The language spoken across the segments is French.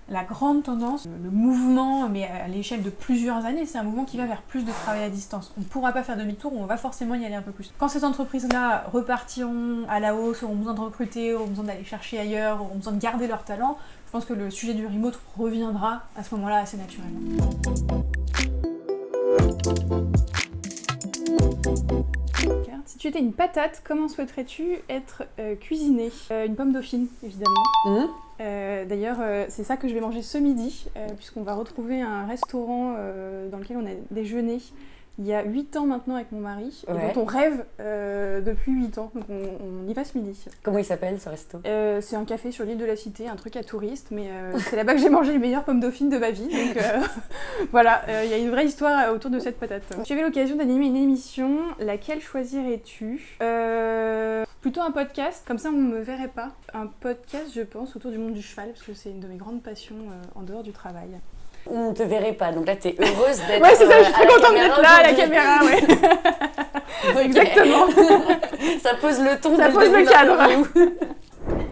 La grande tendance, le mouvement, mais à l'échelle de plusieurs années, c'est un mouvement qui va vers plus de travail à distance. On ne pourra pas faire demi-tour, on va forcément y aller un peu plus. Quand ces entreprises-là repartiront à la hausse, auront besoin de recruter, auront besoin d'aller chercher ailleurs, auront besoin de garder leur talent, je pense que le sujet du remote reviendra à ce moment-là assez naturellement. Si tu étais une patate, comment souhaiterais-tu être cuisinée ? Une pomme dauphine, évidemment. D'ailleurs, c'est ça que je vais manger ce midi, puisqu'on va retrouver un restaurant dans lequel on a déjeuné il y a 8 ans maintenant avec mon mari, et dont on rêve depuis 8 ans, donc on y va ce midi. Comment il s'appelle ce resto ? C'est un café sur l'île de la Cité, un truc à touristes, mais c'est là-bas que j'ai mangé les meilleures pommes dauphines de ma vie, donc voilà, il y a une vraie histoire autour de cette patate. Si tu avais l'occasion d'animer une émission, laquelle choisirais-tu ? Plutôt un podcast, comme ça on ne me verrait pas. Un podcast, je pense, autour du monde du cheval, parce que c'est une de mes grandes passions en dehors du travail. On ne te verrait pas, donc là t'es heureuse d'être ouais, c'est ça, je suis très contente d'être là à la caméra, ouais. Okay. Exactement. Ça pose le ton. Ça pose le cadre.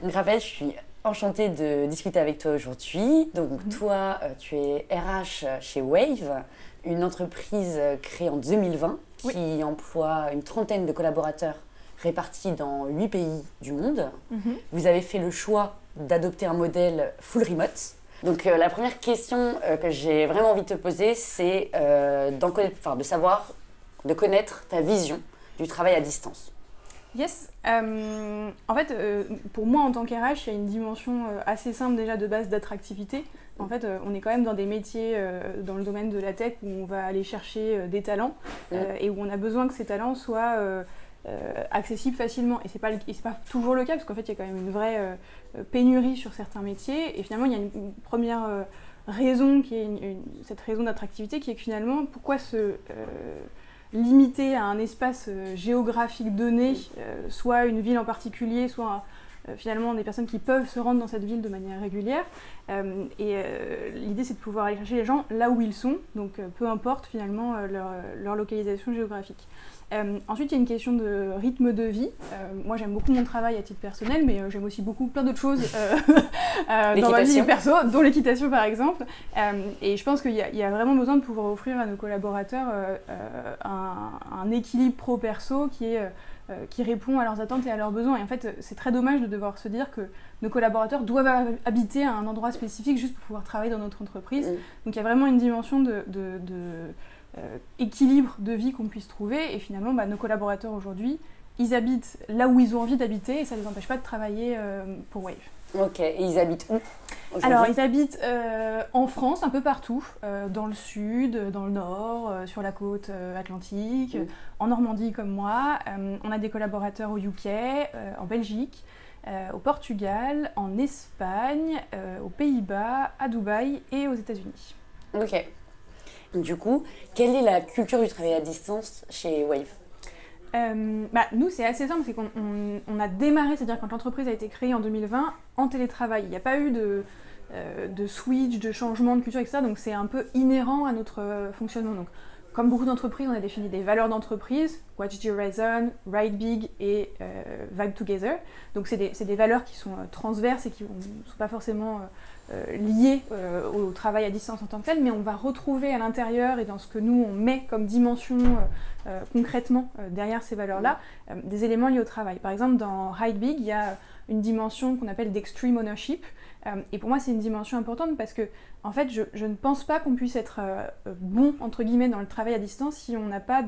Donc Raphaël, je suis enchantée de discuter avec toi aujourd'hui. Donc toi, tu es RH chez Wave, une entreprise créée en 2020 qui emploie une trentaine de collaborateurs répartis dans 8 pays du monde. Vous avez fait le choix d'adopter un modèle full remote. Donc la première question que j'ai vraiment envie de te poser, c'est de connaître ta vision du travail à distance. Yes. En fait, pour moi en tant qu'RH, il y a une dimension assez simple déjà de base d'attractivité. En fait, on est quand même dans des métiers dans le domaine de la tech où on va aller chercher des talents et où on a besoin que ces talents soient accessibles facilement. Et c'est pas toujours le cas parce qu'en fait, il y a quand même une vraie pénurie sur certains métiers. Et finalement, il y a une première raison qui est cette raison d'attractivité qui est que finalement, pourquoi se limiter à un espace géographique donné, soit une ville en particulier, soit finalement des personnes qui peuvent se rendre dans cette ville de manière régulière. L'idée, c'est de pouvoir aller chercher les gens là où ils sont, donc peu importe finalement leur localisation géographique. Ensuite, il y a une question de rythme de vie. Moi, j'aime beaucoup mon travail à titre personnel, mais j'aime aussi beaucoup plein d'autres choses dans ma vie perso, dont l'équitation par exemple. Et je pense qu'il y a vraiment besoin de pouvoir offrir à nos collaborateurs un équilibre pro-perso qui répond à leurs attentes et à leurs besoins. Et en fait, c'est très dommage de devoir se dire que nos collaborateurs doivent habiter à un endroit spécifique juste pour pouvoir travailler dans notre entreprise. Donc il y a vraiment une dimension équilibre de vie qu'on puisse trouver. Et finalement, nos collaborateurs aujourd'hui, ils habitent là où ils ont envie d'habiter et ça ne les empêche pas de travailler pour Wave. Ok, et ils habitent où ? Alors, ils habitent en France, un peu partout, dans le sud, dans le nord, sur la côte atlantique, en Normandie comme moi. On a des collaborateurs au UK, en Belgique, au Portugal, en Espagne, aux Pays-Bas, à Dubaï et aux États-Unis. Ok. Du coup, quelle est la culture du travail à distance chez Wave ? Nous, c'est assez simple, c'est qu'on a démarré, c'est-à-dire quand l'entreprise a été créée en 2020, en télétravail. Il n'y a pas eu de switch, de changement de culture, etc. Donc c'est un peu inhérent à notre fonctionnement. Donc, comme beaucoup d'entreprises, on a défini des valeurs d'entreprise, Watch the Horizon, Ride Big et Vibe Together. Donc c'est des valeurs qui sont transverses et qui ne sont pas forcément liées au travail à distance en tant que tel, mais on va retrouver à l'intérieur et dans ce que nous on met comme dimension concrètement derrière ces valeurs-là, des éléments liés au travail. Par exemple, dans Ride Big, il y a une dimension qu'on appelle d'extreme ownership. Et pour moi, c'est une dimension importante parce que, en fait, je ne pense pas qu'on puisse être bon, entre guillemets, dans le travail à distance si on n'a pas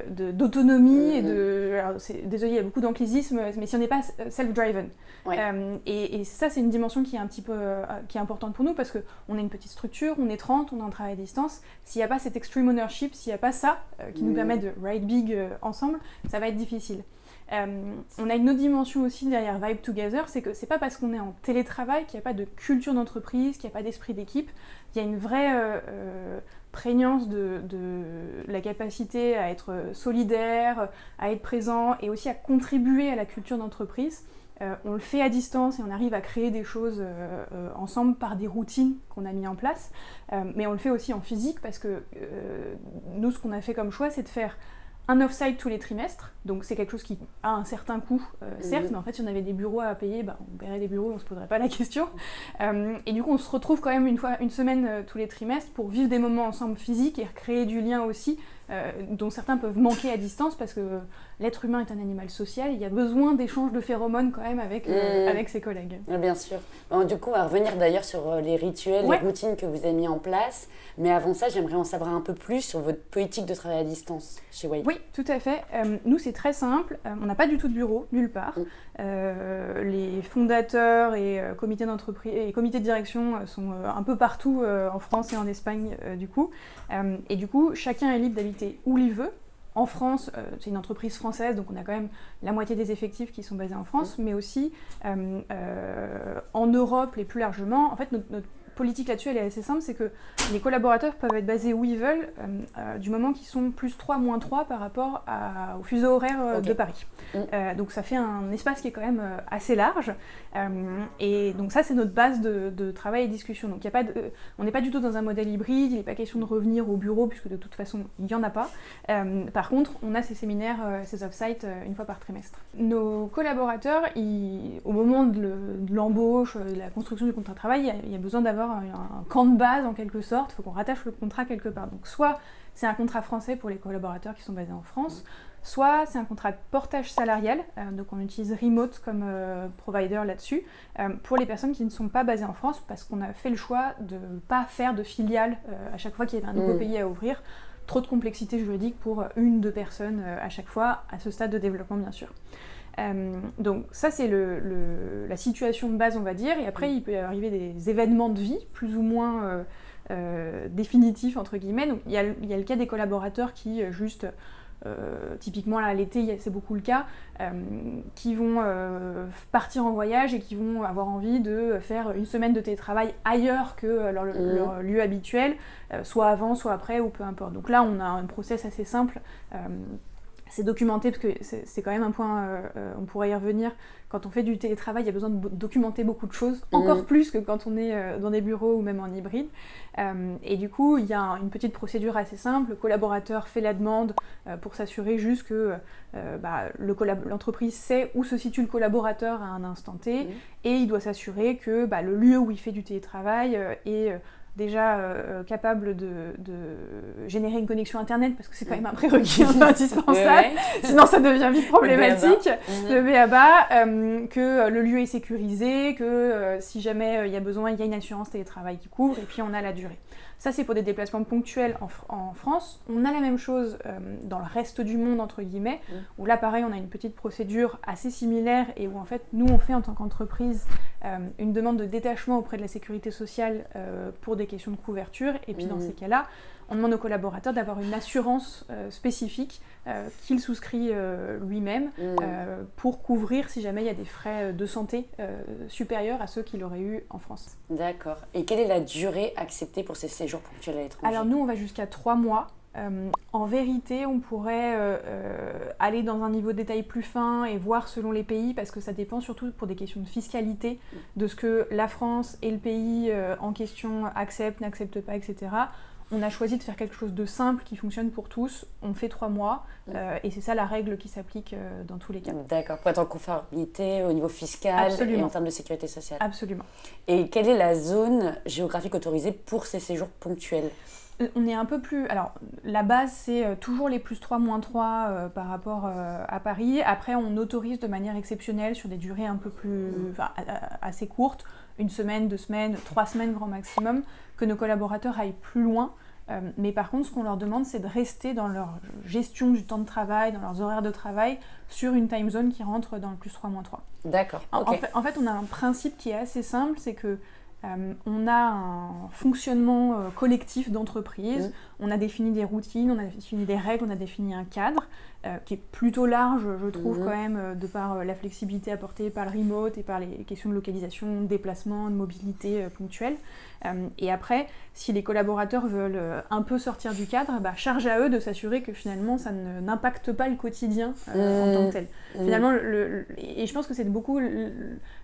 d'autonomie et de... Alors, désolé, il y a beaucoup d'anglicisme, mais si on n'est pas self-driven. Ouais. Et ça, c'est une dimension qui est un petit peu qui est importante pour nous parce qu'on a une petite structure, on est 30, on est en travail à distance. S'il n'y a pas cet extreme ownership, s'il n'y a pas ça qui nous permet de ride big ensemble, ça va être difficile. On a une autre dimension aussi derrière Vibe Together, c'est que c'est pas parce qu'on est en télétravail qu'il n'y a pas de culture d'entreprise, qu'il n'y a pas d'esprit d'équipe. Il y a une vraie prégnance de la capacité à être solidaire, à être présent et aussi à contribuer à la culture d'entreprise. On le fait à distance et on arrive à créer des choses ensemble par des routines qu'on a mis en place, mais on le fait aussi en physique parce que nous, ce qu'on a fait comme choix, c'est de faire un off-site tous les trimestres, donc c'est quelque chose qui a un certain coût, certes, mais en fait si on avait des bureaux à payer, on paierait des bureaux, on ne se poserait pas la question. Et du coup on se retrouve quand même une semaine tous les trimestres pour vivre des moments ensemble physiques et créer du lien aussi, dont certains peuvent manquer à distance parce que l'être humain est un animal social, il y a besoin d'échanges de phéromones quand même avec ses collègues. Bien sûr. Bon, du coup on va revenir d'ailleurs sur les rituels, les routines que vous avez mis en place, mais avant ça j'aimerais en savoir un peu plus sur votre politique de travail à distance chez Wave. Oui, tout à fait. Nous, c'est très simple. On n'a pas du tout de bureau, nulle part. Les fondateurs et comités d'entreprise et comités de direction sont un peu partout en France et en Espagne, du coup. Et du coup, chacun est libre d'habiter où il veut. En France, c'est une entreprise française, donc on a quand même la moitié des effectifs qui sont basés en France, mais aussi en Europe et plus largement. En fait, notre politique là-dessus, elle est assez simple, c'est que les collaborateurs peuvent être basés où ils veulent du moment qu'ils sont +3, -3 par rapport au fuseau horaire de Paris. Donc ça fait un espace qui est quand même assez large. Et donc ça, c'est notre base de travail et discussion. Donc on n'est pas du tout dans un modèle hybride, il n'est pas question de revenir au bureau, puisque de toute façon, il n'y en a pas. Par contre, on a ces séminaires, ces off-sites, une fois par trimestre. Nos collaborateurs, au moment de l'embauche, de la construction du contrat de travail, il y a besoin d'avoir un camp de base en quelque sorte, il faut qu'on rattache le contrat quelque part. Donc soit c'est un contrat français pour les collaborateurs qui sont basés en France, soit c'est un contrat de portage salarial, donc on utilise Remote comme provider là-dessus, pour les personnes qui ne sont pas basées en France, parce qu'on a fait le choix de ne pas faire de filiale à chaque fois qu'il y avait un nouveau pays à ouvrir. Trop de complexité juridique pour 1-2 personnes à chaque fois, à ce stade de développement bien sûr. Donc ça c'est la situation de base on va dire, et après il peut y arriver des événements de vie plus ou moins définitifs entre guillemets. Donc il y a le cas des collaborateurs qui juste typiquement là l'été c'est beaucoup le cas, qui vont partir en voyage et qui vont avoir envie de faire une semaine de télétravail ailleurs que leur lieu habituel, soit avant soit après ou peu importe. Donc là on a un process assez simple. C'est documenté parce que c'est quand même un point, on pourrait y revenir, quand on fait du télétravail, il y a besoin de documenter beaucoup de choses, encore plus que quand on est dans des bureaux ou même en hybride. Et du coup, il y a une petite procédure assez simple, le collaborateur fait la demande pour s'assurer juste que l'entreprise sait où se situe le collaborateur à un instant T, et il doit s'assurer que le lieu où il fait du télétravail est déjà capable de générer une connexion internet, parce que c'est quand même un prérequis un peu indispensable, sinon ça devient vite problématique, le BABA, que le lieu est sécurisé, que si jamais il y a besoin, il y a une assurance télétravail qui couvre, et puis on a la durée. Ça c'est pour des déplacements ponctuels en France. On a la même chose dans le reste du monde entre guillemets, où là pareil on a une petite procédure assez similaire, et où en fait nous on fait en tant qu'entreprise une demande de détachement auprès de la sécurité sociale pour des questions de couverture, et puis dans ces cas-là, on demande aux collaborateurs d'avoir une assurance spécifique qu'il souscrit lui-même pour couvrir si jamais il y a des frais de santé supérieurs à ceux qu'il aurait eu en France. D'accord. Et quelle est la durée acceptée pour ces séjours ponctuels à l'étranger ? Alors nous, on va jusqu'à 3 mois. En vérité, on pourrait aller dans un niveau de détail plus fin et voir selon les pays, parce que ça dépend surtout pour des questions de fiscalité, de ce que la France et le pays en question acceptent, n'acceptent pas, etc. On a choisi de faire quelque chose de simple qui fonctionne pour tous. On fait 3 mois et c'est ça la règle qui s'applique dans tous les cas. D'accord, pour être en conformité au niveau fiscal. Absolument. Et en termes de sécurité sociale. Absolument. Et quelle est la zone géographique autorisée pour ces séjours ponctuels ? On est un peu plus... Alors, la base, c'est toujours les +3, -3 par rapport à Paris. Après, on autorise de manière exceptionnelle sur des durées un peu plus... assez courtes, 1 semaine, 2 semaines, 3 semaines grand maximum, que nos collaborateurs aillent plus loin. Mais par contre, ce qu'on leur demande, c'est de rester dans leur gestion du temps de travail, dans leurs horaires de travail, sur une time zone qui rentre dans le +3, -3. D'accord. Okay. En fait, on a un principe qui est assez simple, c'est que on a un fonctionnement collectif d'entreprise, on a défini des routines, on a défini des règles, on a défini un cadre, qui est plutôt large, je trouve, quand même, de par la flexibilité apportée par le remote et par les questions de localisation, de déplacement, de mobilité ponctuelle. Et après, si les collaborateurs veulent un peu sortir du cadre, charge à eux de s'assurer que finalement ça n'impacte pas le quotidien en tant que tel. Finalement, et je pense que c'est beaucoup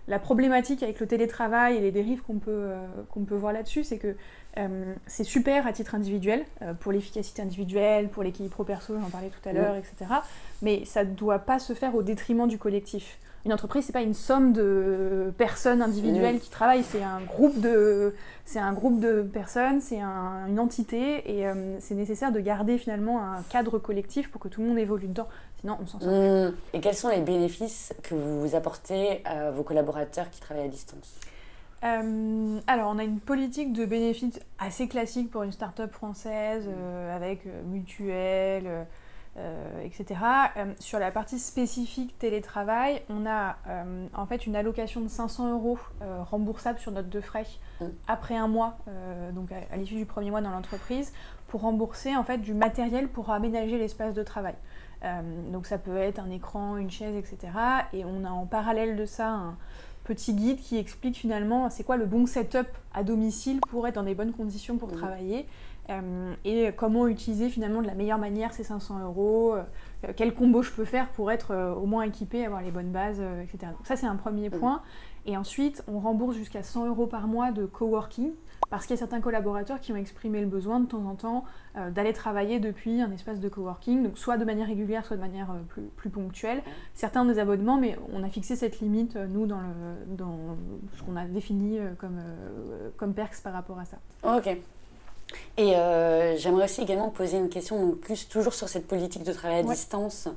la problématique avec le télétravail et les dérives qu'on peut voir là-dessus, c'est que c'est super à titre individuel, pour l'efficacité individuelle, pour l'équilibre pro-perso, j'en parlais tout à l'heure, etc. Mais ça ne doit pas se faire au détriment du collectif. Une entreprise, c'est pas une somme de personnes individuelles qui travaillent, c'est un groupe de personnes, c'est une entité, et c'est nécessaire de garder finalement un cadre collectif pour que tout le monde évolue dedans, sinon on s'en sort. Et quels sont les bénéfices que vous apportez à vos collaborateurs qui travaillent à distance ? Alors, on a une politique de bénéfices assez classique pour une start-up française, avec mutuelle, etc. Sur la partie spécifique télétravail, on a en fait une allocation de 500 € remboursable sur note de frais après un mois, donc à l'issue du premier mois dans l'entreprise, pour rembourser en fait du matériel pour aménager l'espace de travail. Donc ça peut être un écran, une chaise, etc. Et on a en parallèle de ça un petit guide qui explique finalement c'est quoi le bon setup à domicile pour être dans des bonnes conditions pour travailler, et comment utiliser finalement de la meilleure manière ces 500 €, quel combo je peux faire pour être au moins équipé, avoir les bonnes bases, etc. Donc ça c'est un premier point. Et ensuite on rembourse jusqu'à 100 € par mois de coworking, parce qu'il y a certains collaborateurs qui ont exprimé le besoin de temps en temps d'aller travailler depuis un espace de coworking, donc soit de manière régulière, soit de manière plus ponctuelle. Certains ont des abonnements, mais on a fixé cette limite, nous, dans ce qu'on a défini comme perks par rapport à ça. Ok. Et j'aimerais aussi également poser une question, donc plus toujours sur cette politique de travail à distance,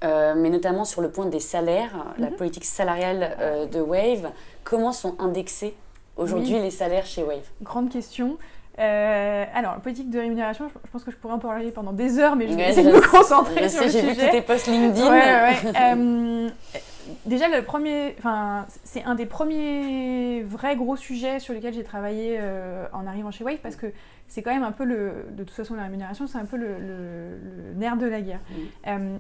mais notamment sur le point des salaires, la politique salariale de Wave. Comment sont indexés aujourd'hui les salaires chez Wave ? Grande question. Alors, la politique de rémunération, je pense que je pourrais en parler pendant des heures, mais je vais essayer de me concentrer sur le sujet. J'ai vu que tes posts LinkedIn. Déjà, c'est un des premiers vrais gros sujets sur lesquels j'ai travaillé en arrivant chez Wave, parce que c'est quand même un peu de toute façon, la rémunération, c'est un peu le nerf de la guerre.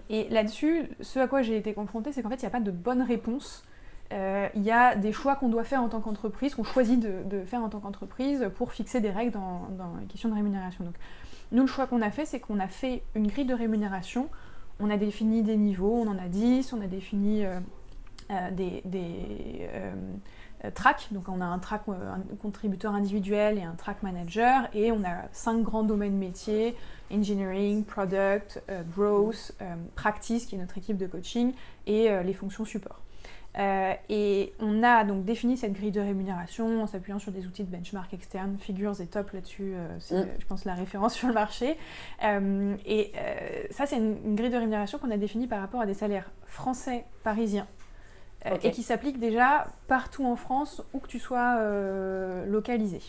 Et là-dessus, ce à quoi j'ai été confrontée, c'est qu'en fait, il n'y a pas de bonne réponse. Il y a des choix qu'on doit faire en tant qu'entreprise, qu'on choisit de faire en tant qu'entreprise pour fixer des règles dans les questions de rémunération. Donc, nous, le choix qu'on a fait, c'est qu'on a fait une grille de rémunération. On a défini des niveaux, on en a 10, on a défini des tracks. Donc, on a un track un contributeur individuel et un track manager, et on a 5 grands domaines métiers: engineering, product, growth, practice, qui est notre équipe de coaching, et les fonctions support. Et on a donc défini cette grille de rémunération en s'appuyant sur des outils de benchmark externes. Figures est top là-dessus, c'est je pense la référence sur le marché. Ça, c'est une grille de rémunération qu'on a définie par rapport à des salaires français, parisiens, et qui s'applique déjà partout en France, où que tu sois localisé.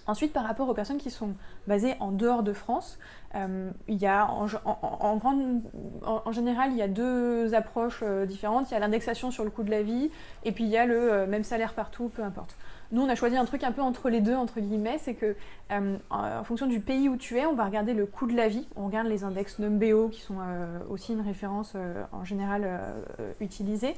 Ensuite, par rapport aux personnes qui sont basées en dehors de France, il y a en général, il y a 2 approches différentes. Il y a l'indexation sur le coût de la vie, et puis il y a le même salaire partout, peu importe. Nous, on a choisi un truc un peu entre les deux, entre guillemets, c'est que en fonction du pays où tu es, on va regarder le coût de la vie. On regarde les index Numbeo, qui sont aussi une référence en général utilisée.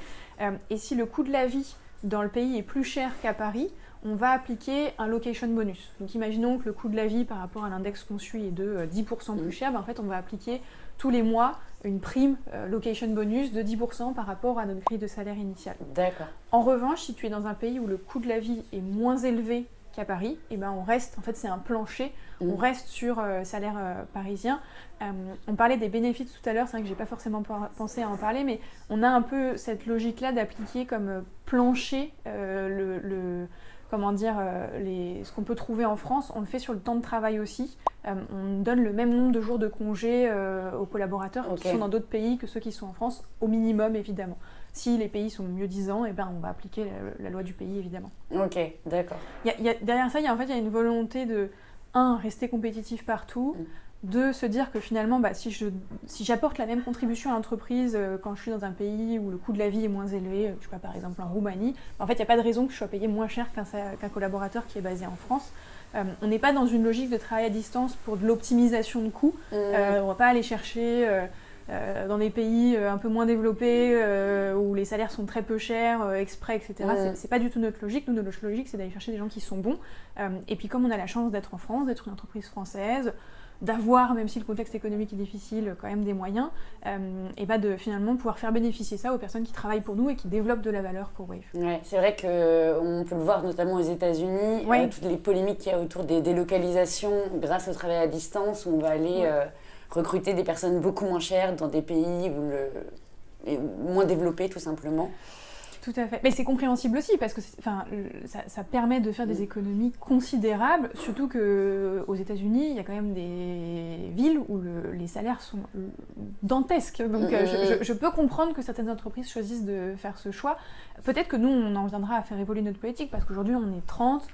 Et si le coût de la vie dans le pays est plus cher qu'à Paris, on va appliquer un location bonus. Donc imaginons que le coût de la vie par rapport à l'index qu'on suit est de 10% plus cher, en fait on va appliquer tous les mois une prime location bonus de 10% par rapport à notre grille de salaire initiale. D'accord. En revanche, si tu es dans un pays où le coût de la vie est moins élevé qu'à Paris, et ben on reste, en fait c'est un plancher, on reste sur salaire parisien. On parlait des bénéfices tout à l'heure, c'est vrai que j'ai pas forcément pensé à en parler, mais on a un peu cette logique-là d'appliquer comme plancher ce qu'on peut trouver en France. On le fait sur le temps de travail aussi. On donne le même nombre de jours de congé aux collaborateurs qui sont dans d'autres pays que ceux qui sont en France, au minimum évidemment. Si les pays sont mieux disants, on va appliquer la loi du pays évidemment. Ok, d'accord. Derrière ça, il y a une volonté de, rester compétitif partout, 2, se dire que finalement, si j'apporte la même contribution à l'entreprise quand je suis dans un pays où le coût de la vie est moins élevé, je sais pas, par exemple en Roumanie, en fait, il n'y a pas de raison que je sois payé moins cher qu'un collaborateur qui est basé en France. On n'est pas dans une logique de travail à distance pour de l'optimisation de coûts. On ne va pas aller chercher dans des pays un peu moins développés, où les salaires sont très peu chers, exprès, etc. C'est pas du tout notre logique. Nous, notre logique, c'est d'aller chercher des gens qui sont bons. Et puis comme on a la chance d'être en France, d'être une entreprise française, d'avoir, même si le contexte économique est difficile, quand même des moyens, et de finalement pouvoir faire bénéficier ça aux personnes qui travaillent pour nous et qui développent de la valeur pour Wave. Ouais, c'est vrai qu'on peut le voir notamment aux États-Unis, toutes les polémiques qu'il y a autour des délocalisations grâce au travail à distance, où on va aller recruter des personnes beaucoup moins chères dans des pays moins développés tout simplement. Tout à fait. Mais c'est compréhensible aussi parce que ça permet de faire des économies considérables, surtout qu'aux États-Unis, il y a quand même des villes où les salaires sont dantesques. Donc je peux comprendre que certaines entreprises choisissent de faire ce choix. Peut-être que nous, on en viendra à faire évoluer notre politique parce qu'aujourd'hui, on est 30.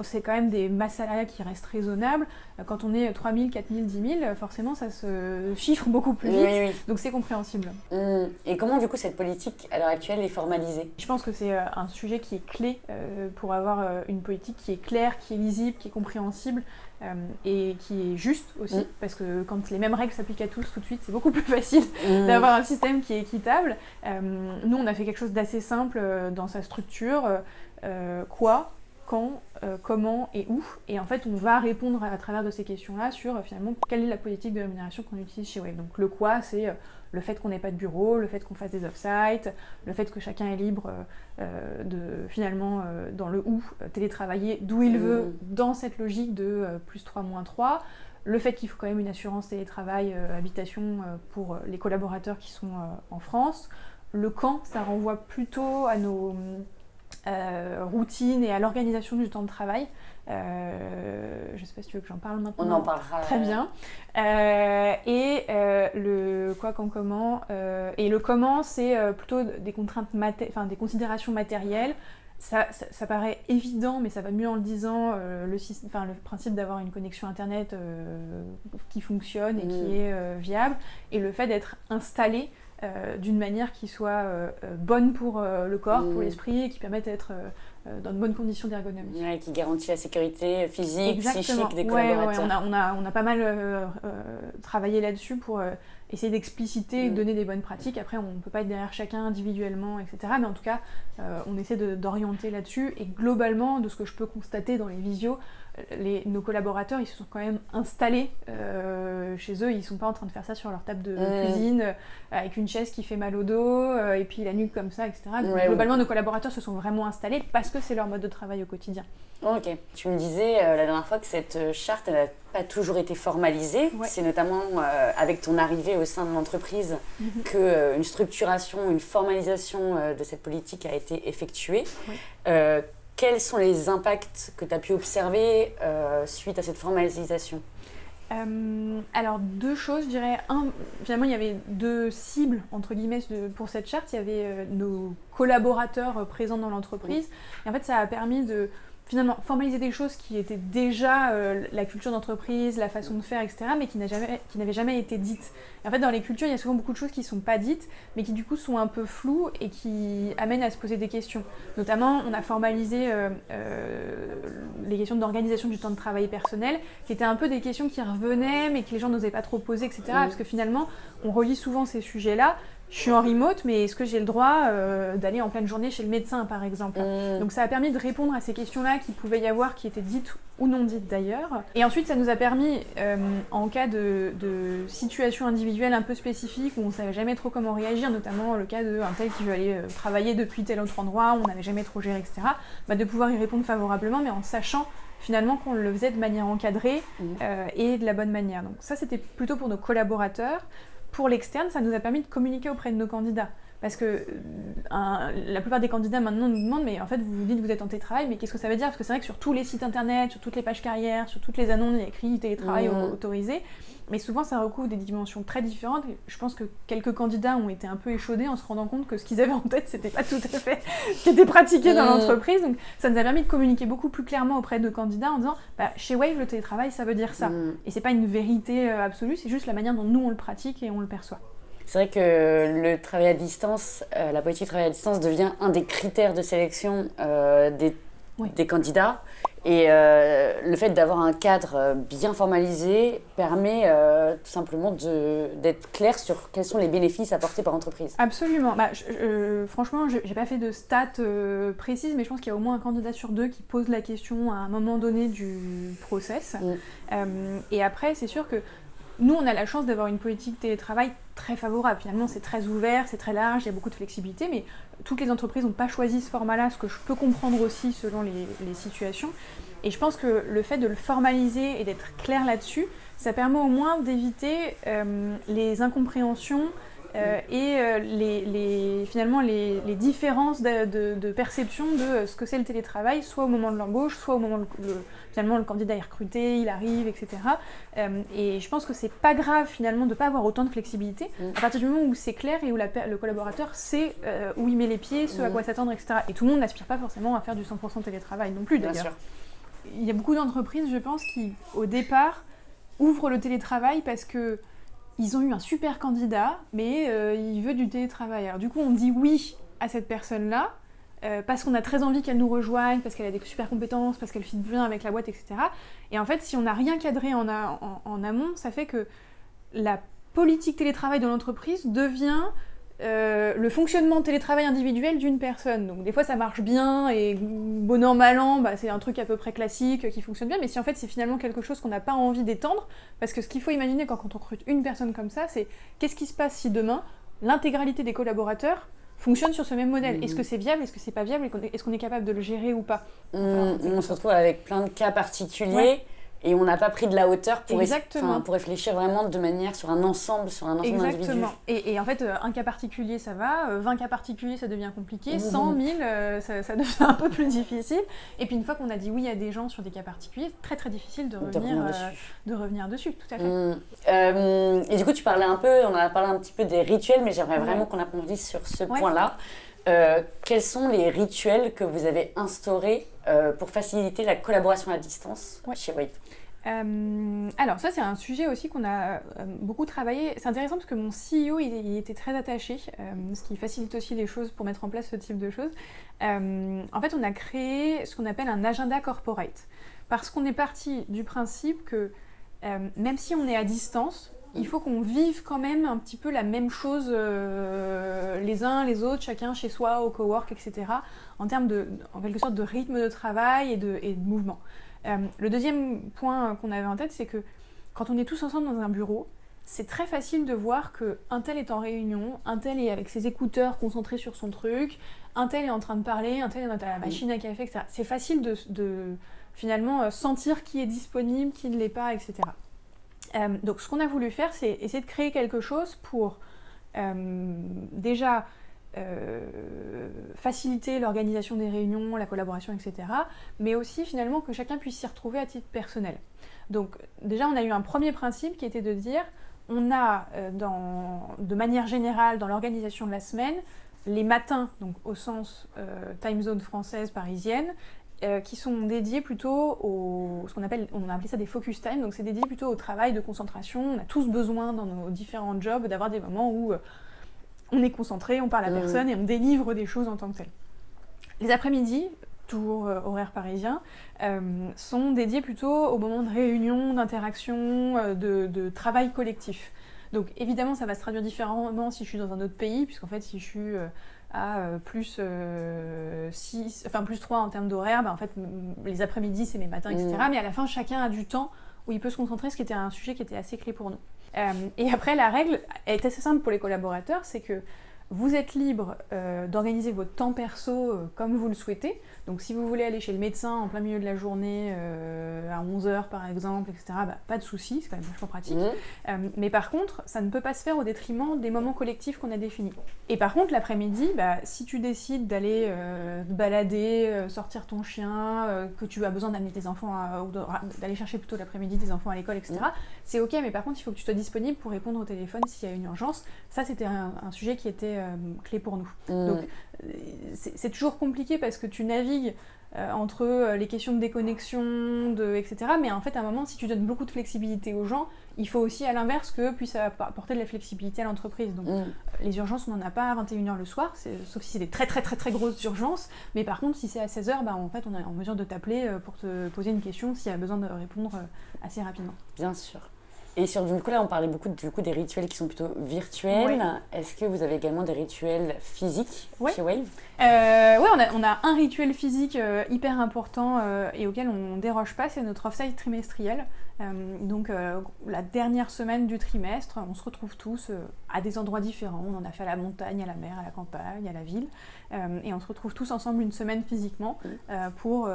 C'est quand même des masses salariales qui restent raisonnables. Quand on est 3 000, 4 000, 10 000, forcément ça se chiffre beaucoup plus vite, donc c'est compréhensible. Et comment du coup cette politique à l'heure actuelle est formalisée ? Je pense que c'est un sujet qui est clé pour avoir une politique qui est claire, qui est lisible, qui est compréhensible et qui est juste aussi, parce que quand les mêmes règles s'appliquent à tous tout de suite, c'est beaucoup plus facile d'avoir un système qui est équitable. Nous on a fait quelque chose d'assez simple dans sa structure, quoi, quand, comment et où. Et en fait, on va répondre à travers de ces questions-là sur finalement quelle est la politique de rémunération qu'on utilise chez Wave. Donc le quoi, c'est le fait qu'on n'ait pas de bureau, le fait qu'on fasse des off-site, le fait que chacun est libre de finalement, dans le où, télétravailler d'où il veut dans cette logique de +3, -3. Le fait qu'il faut quand même une assurance télétravail, habitation pour les collaborateurs qui sont en France. Le quand, ça renvoie plutôt à nos routine et à l'organisation du temps de travail. Je ne sais pas si tu veux que j'en parle maintenant. On en parlera. Très bien. Le quoi, quand, comment. Et le comment, c'est plutôt des contraintes des considérations matérielles. Ça paraît évident, mais ça va mieux en le disant, le principe d'avoir une connexion Internet qui fonctionne et qui est viable, et le fait d'être installé d'une manière qui soit bonne pour le corps, pour l'esprit, et qui permette d'être dans de bonnes conditions d'ergonomie. Ouais, qui garantit la sécurité physique, psychique des collaborateurs. On a pas mal travaillé là-dessus pour essayer d'expliciter et de donner des bonnes pratiques. Après, on ne peut pas être derrière chacun individuellement, etc. Mais en tout cas, on essaie d'orienter là-dessus. Et globalement, de ce que je peux constater dans les visios, nos collaborateurs, ils se sont quand même installés chez eux. Ils ne sont pas en train de faire ça sur leur table de cuisine, avec une chaise qui fait mal au dos, et puis la nuque comme ça, etc. Donc, globalement, nos collaborateurs se sont vraiment installés parce que c'est leur mode de travail au quotidien. Ok. Tu me disais la dernière fois que cette charte n'a pas toujours été formalisée. Ouais. C'est notamment avec ton arrivée au sein de l'entreprise qu'une structuration, une formalisation de cette politique a été effectuée. Ouais. Quels sont les impacts que tu as pu observer suite à cette formalisation ? Alors, deux choses, je dirais. Finalement, il y avait deux cibles, entre guillemets, pour cette charte. Il y avait nos collaborateurs présents dans l'entreprise. Et en fait, ça a permis de finalement formaliser des choses qui étaient déjà la culture d'entreprise, la façon de faire, etc., mais qui n'avaient jamais été dites. Et en fait, dans les cultures, il y a souvent beaucoup de choses qui ne sont pas dites, mais qui du coup sont un peu floues et qui amènent à se poser des questions. Notamment, on a formalisé les questions d'organisation du temps de travail personnel, qui étaient un peu des questions qui revenaient, mais que les gens n'osaient pas trop poser, etc., parce que finalement, on relie souvent ces sujets-là. Je suis en remote, mais est-ce que j'ai le droit d'aller en pleine journée chez le médecin, par exemple ? Donc ça a permis de répondre à ces questions-là qu'il pouvait y avoir, qui étaient dites ou non dites d'ailleurs. Et ensuite, ça nous a permis, en cas de situation individuelle un peu spécifique, où on ne savait jamais trop comment réagir, notamment le cas d'un tel qui veut aller travailler depuis tel autre endroit, où on n'avait jamais trop géré, etc., de pouvoir y répondre favorablement, mais en sachant finalement qu'on le faisait de manière encadrée et de la bonne manière. Donc ça, c'était plutôt pour nos collaborateurs. Pour l'externe, ça nous a permis de communiquer auprès de nos candidats. Parce que la plupart des candidats maintenant nous demandent, mais en fait vous vous dites que vous êtes en télétravail, mais qu'est-ce que ça veut dire ? Parce que c'est vrai que sur tous les sites internet, sur toutes les pages carrières, sur toutes les annonces, il y a écrit télétravail autorisé. Mais souvent ça recouvre des dimensions très différentes. Et je pense que quelques candidats ont été un peu échaudés en se rendant compte que ce qu'ils avaient en tête, c'était pas tout à fait ce qui était pratiqué dans l'entreprise. Donc ça nous a permis de communiquer beaucoup plus clairement auprès de nos candidats en disant, chez Wave, le télétravail, ça veut dire ça. Et c'est pas une vérité absolue, c'est juste la manière dont nous on le pratique et on le perçoit. C'est vrai que le travail à distance, la politique de travail à distance devient un des critères de sélection des des candidats. Et le fait d'avoir un cadre bien formalisé permet tout simplement d'être clair sur quels sont les bénéfices apportés par l'entreprise. Absolument. Franchement, je n'ai pas fait de stats précises, mais je pense qu'il y a au moins un candidat sur 2 qui pose la question à un moment donné du process. Et après, c'est sûr que nous, on a la chance d'avoir une politique télétravail très favorable. Finalement, c'est très ouvert, c'est très large, il y a beaucoup de flexibilité, mais toutes les entreprises n'ont pas choisi ce format-là, ce que je peux comprendre aussi selon les situations. Et je pense que le fait de le formaliser et d'être clair là-dessus, ça permet au moins d'éviter les incompréhensions finalement les différences de perception de ce que c'est le télétravail, soit au moment de l'embauche, soit au moment où finalement le candidat est recruté, il arrive, etc. Et je pense que c'est pas grave finalement de ne pas avoir autant de flexibilité à partir du moment où c'est clair et où le collaborateur sait où il met les pieds, ce à quoi s'attendre, etc. Et tout le monde n'aspire pas forcément à faire du 100% télétravail non plus d'ailleurs. Bien sûr. Il y a beaucoup d'entreprises, je pense, qui au départ ouvrent le télétravail parce que ils ont eu un super candidat, mais il veut du télétravail. Alors du coup, on dit oui à cette personne-là, parce qu'on a très envie qu'elle nous rejoigne, parce qu'elle a des super compétences, parce qu'elle fit bien avec la boîte, etc. Et en fait, si on n'a rien cadré en amont, ça fait que la politique télétravail de l'entreprise devient le fonctionnement télétravail individuel d'une personne. Donc des fois ça marche bien et bon an mal an, c'est un truc à peu près classique qui fonctionne bien, mais si en fait c'est finalement quelque chose qu'on n'a pas envie d'étendre, parce que ce qu'il faut imaginer quand on recrute une personne comme ça, c'est qu'est-ce qui se passe si demain l'intégralité des collaborateurs fonctionne sur ce même modèle. Est-ce que c'est viable, est-ce que c'est pas viable, est-ce qu'on est capable de le gérer ou pas? On se retrouve avec plein de cas particuliers. Et on n'a pas pris de la hauteur pour réfléchir vraiment de manière sur un ensemble d'individus. Et en fait, un cas particulier, ça va. 20 cas particuliers, ça devient compliqué. 100 000, ça devient un peu plus difficile. Et puis une fois qu'on a dit oui à des gens sur des cas particuliers, très très difficile de revenir dessus. Tout à fait. Et du coup, on a parlé un petit peu des rituels, mais j'aimerais vraiment qu'on approfondisse sur ce point-là. Quels sont les rituels que vous avez instaurés pour faciliter la collaboration à distance chez Wave? Alors ça c'est un sujet aussi qu'on a beaucoup travaillé. C'est intéressant parce que mon CEO il était très attaché, ce qui facilite aussi les choses pour mettre en place ce type de choses. En fait on a créé ce qu'on appelle un agenda corporate parce qu'on est parti du principe que même si on est à distance, il faut qu'on vive quand même un petit peu la même chose les uns les autres, chacun chez soi, au cowork, etc. en termes en quelque sorte de rythme de travail et de mouvement. Le deuxième point qu'on avait en tête, c'est que quand on est tous ensemble dans un bureau, c'est très facile de voir qu'un tel est en réunion, un tel est avec ses écouteurs concentré sur son truc, un tel est en train de parler, un tel est à la machine à café, etc. C'est facile de finalement sentir qui est disponible, qui ne l'est pas, etc. Donc ce qu'on a voulu faire, c'est essayer de créer quelque chose pour déjà faciliter l'organisation des réunions, la collaboration, etc. Mais aussi finalement que chacun puisse s'y retrouver à titre personnel. Donc déjà on a eu un premier principe qui était de dire on a de manière générale dans l'organisation de la semaine les matins, donc au sens time zone française, parisienne, qui sont dédiés plutôt on a appelé ça des focus time, donc c'est dédié plutôt au travail de concentration. On a tous besoin dans nos différents jobs d'avoir des moments où on est concentré, on parle à personne et on délivre des choses en tant que tel. Les après-midi, toujours horaire parisien, sont dédiés plutôt aux moments de réunion, d'interaction, de travail collectif. Donc évidemment ça va se traduire différemment si je suis dans un autre pays, puisqu'en fait si je suis à plus 3 en termes d'horaire, en fait les après-midi c'est mes matins, etc. Mais à la fin chacun a du temps où il peut se concentrer, ce qui était un sujet qui était assez clé pour nous. Et après la règle est assez simple pour les collaborateurs, c'est que vous êtes libre d'organiser votre temps perso comme vous le souhaitez. Donc si vous voulez aller chez le médecin en plein milieu de la journée, à 11h par exemple, etc., pas de souci, c'est quand même vachement pratique. Mais par contre, ça ne peut pas se faire au détriment des moments collectifs qu'on a définis. Et par contre, l'après-midi, si tu décides d'aller te balader, sortir ton chien, que tu as besoin d'amener tes enfants, ou d'aller chercher plutôt l'après-midi tes enfants à l'école, etc., c'est ok, mais par contre, il faut que tu sois disponible pour répondre au téléphone s'il y a une urgence. Ça, c'était un sujet qui était clé pour nous. Donc, c'est toujours compliqué parce que tu navigues entre les questions de déconnexion, etc. Mais en fait, à un moment, si tu donnes beaucoup de flexibilité aux gens, il faut aussi à l'inverse que puisse apporter de la flexibilité à l'entreprise. Donc les urgences, on n'en a pas à 21h le soir, sauf si c'est des très très très très grosses urgences. Mais par contre, si c'est à 16h, en fait, on est en mesure de t'appeler pour te poser une question s'il y a besoin de répondre assez rapidement. Bien sûr. Et du coup, là, on parlait beaucoup des rituels qui sont plutôt virtuels. Oui. Est-ce que vous avez également des rituels physiques chez Wave ? Oui, on a un rituel physique hyper important et auquel on ne déroge pas, c'est notre off-site trimestriel. Donc la dernière semaine du trimestre, on se retrouve tous à des endroits différents. On en a fait à la montagne, à la mer, à la campagne, à la ville. Et on se retrouve tous ensemble une semaine physiquement pour